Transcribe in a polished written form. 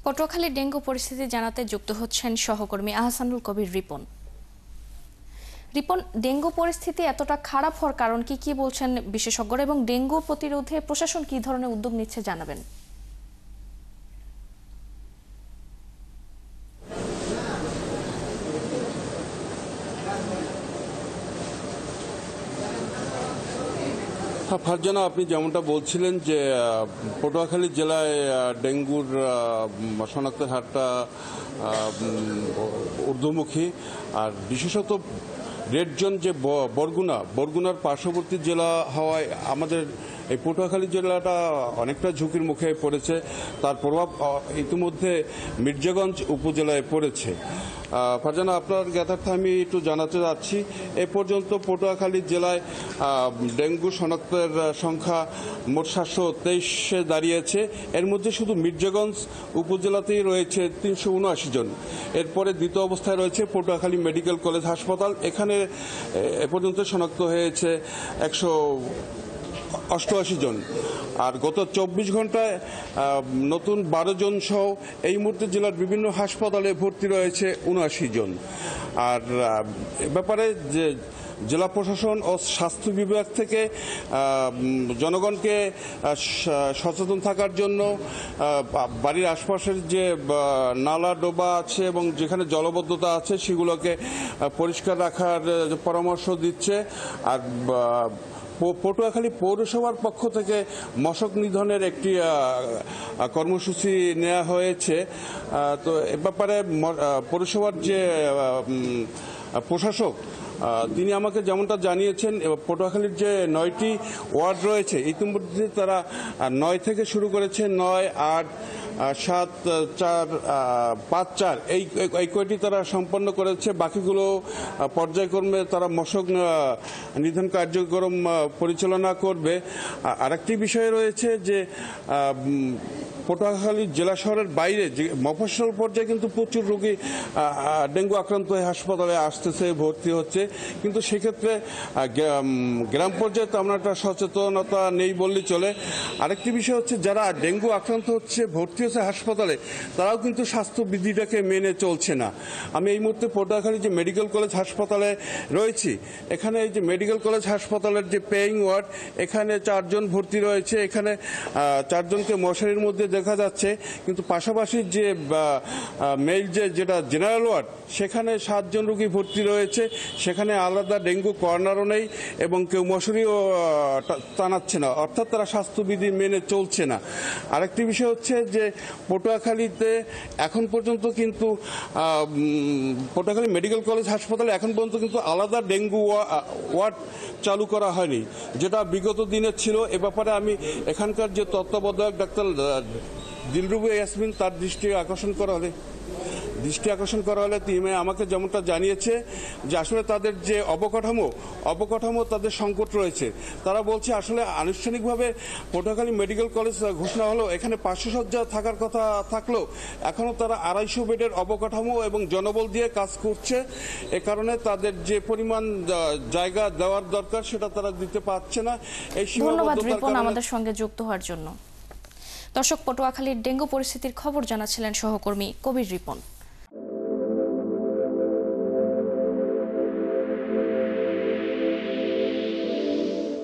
পটুয়াখালীর ডেঙ্গু পরিস্থিতি জানাতে যুক্ত হচ্ছেন সহকর্মী আহসানুল কবির রিপন। রিপন, ডেঙ্গু পরিস্থিতি এতটা খারাপ হওয়ার কারণ কি বলছেন বিশেষজ্ঞরা এবং ডেঙ্গু প্রতিরোধে প্রশাসন কি ধরনের উদ্যোগ নিচ্ছে জানাবেন। ফারজানা, আপনি যেমনটা বলছিলেন যে পটুয়াখালী জেলায় ডেঙ্গুর শনাক্তের হারটা ঊর্ধ্বমুখী, আর বিশেষত রেড জোন যে বরগুনার পার্শ্ববর্তী জেলা হওয়ায় আমাদের এই পটুয়াখালী জেলাটা অনেকটা ঝুঁকির মুখে পড়েছে। তার প্রভাব ইতিমধ্যে মির্জাগঞ্জ উপজেলায় পড়েছে। ফারজানা, আপনার জ্ঞাতার্থে আমি একটু জানাতে যাচ্ছি, এ পর্যন্ত পটুয়াখালী জেলায় ডেঙ্গু শনাক্তের সংখ্যা মোট 723-এ দাঁড়িয়েছে। এর মধ্যে শুধু মির্জাগঞ্জ উপজেলাতেই রয়েছে 379 জন। এরপরে দ্বিতীয় অবস্থায় রয়েছে পটুয়াখালী মেডিকেল কলেজ হাসপাতাল। এখানে এ পর্যন্ত শনাক্ত হয়েছে 188 জন। আর গত 24 ঘন্টায় নতুন 12 জন সহ এই মুহূর্তে জেলার বিভিন্ন হাসপাতালে ভর্তি রয়েছে 79 জন। আর ব্যাপারে যে জেলা প্রশাসন ও স্বাস্থ্য বিভাগ থেকে জনগণকে সচেতন থাকার জন্য বাড়ির আশপাশের যে নালা ডোবা আছে এবং যেখানে জলবদ্ধতা আছে সেগুলোকে পরিষ্কার রাখার পরামর্শ দিচ্ছে। আর পটুয়াখালী পৌরসভার পক্ষ থেকে মশক নিধনের একটি কর্মসূচি নেওয়া হয়েছে। তো এ ব্যাপারে পৌরসভার যে প্রশাসক তিনি আমাকে যেমনটা জানিয়েছেন, পটুয়াখালীর যে 9টি ওয়ার্ড রয়েছে ইতিমধ্যে তারা 9 থেকে শুরু করেছে, 9, 8, 7, 4, 5, 4 এই কয়টি তারা সম্পন্ন করেছে। বাকিগুলো পর্যায়ক্রমে তারা মশক নিধন কার্যক্রম পরিচালনা করবে। আরেকটি বিষয় রয়েছে যে পটুয়াখালী জেলা শহরের বাইরে যে মফস্বল পর্যায়ে কিন্তু প্রচুর রোগী ডেঙ্গু আক্রান্ত হয়ে হাসপাতালে আসতেছে, ভর্তি হচ্ছে, কিন্তু সেক্ষেত্রে গ্রাম পর্যায়ে তেমন একটা সচেতনতা নেই বললেই চলে। আরেকটি বিষয় হচ্ছে যারা ডেঙ্গু আক্রান্ত হচ্ছে, ভর্তি হচ্ছে হাসপাতালে, তারাও কিন্তু স্বাস্থ্যবিধিটাকে মেনে চলছে না। আমি এই মুহূর্তে পটুয়াখালী যে মেডিকেল কলেজ হাসপাতালে রয়েছি, এখানে এই যে মেডিকেল কলেজ হাসপাতালের যে পেইং ওয়ার্ড, এখানে 4 জন ভর্তি রয়েছে। এখানে 4 জনকে মশারির মধ্যে দেখা যাচ্ছে, কিন্তু পাশাপাশি যে মেইল যেটা জেনারেল ওয়ার্ড, সেখানে 7 জন রোগী ভর্তি রয়েছে। সেখানে আলাদা ডেঙ্গু কর্নারও নেই এবং কেউ মশারিও টানাচ্ছে না, অর্থাৎ তারা স্বাস্থ্যবিধি মেনে চলছে না। আরেকটি বিষয় হচ্ছে যে পটুয়াখালীতে এখন পর্যন্ত কিন্তু পটুয়াখালী মেডিকেল কলেজ হাসপাতালে এখন পর্যন্ত কিন্তু আলাদা ডেঙ্গু ওয়ার্ড চালু করা হয়নি, যেটা বিগত দিনে ছিল। এ ব্যাপারে আমি এখানকার যে তত্ত্বাবধায়ক ডাক্তার দিলরুবা ইয়াসমিন, তার দৃষ্টি আকর্ষণ করা হলে তিনি আমাকে যেমনটা জানিয়েছে যে আসলে তাদের যে অবকাঠামো তাদের সংকট রয়েছে। তারা বলছে আসলে আনুষ্ঠানিকভাবে পটুয়াখালী মেডিকেল কলেজ ঘোষণা হলো, এখানে 500 শয্যা থাকার কথা থাকলেও এখনও তারা 250 বেডের অবকাঠামো এবং জনবল দিয়ে কাজ করছে। এ কারণে তাদের যে পরিমাণ জায়গা দেওয়ার দরকার সেটা তারা দিতে পারছে না। এই সীমাবদ্ধতার কারণে আমাদের সঙ্গে যুক্ত হওয়ার জন্য। দর্শক, পটুয়াখালীর ডেঙ্গু পরিস্থিতির খবর জানাচ্ছিলেন সহকর্মী কবির রিপন।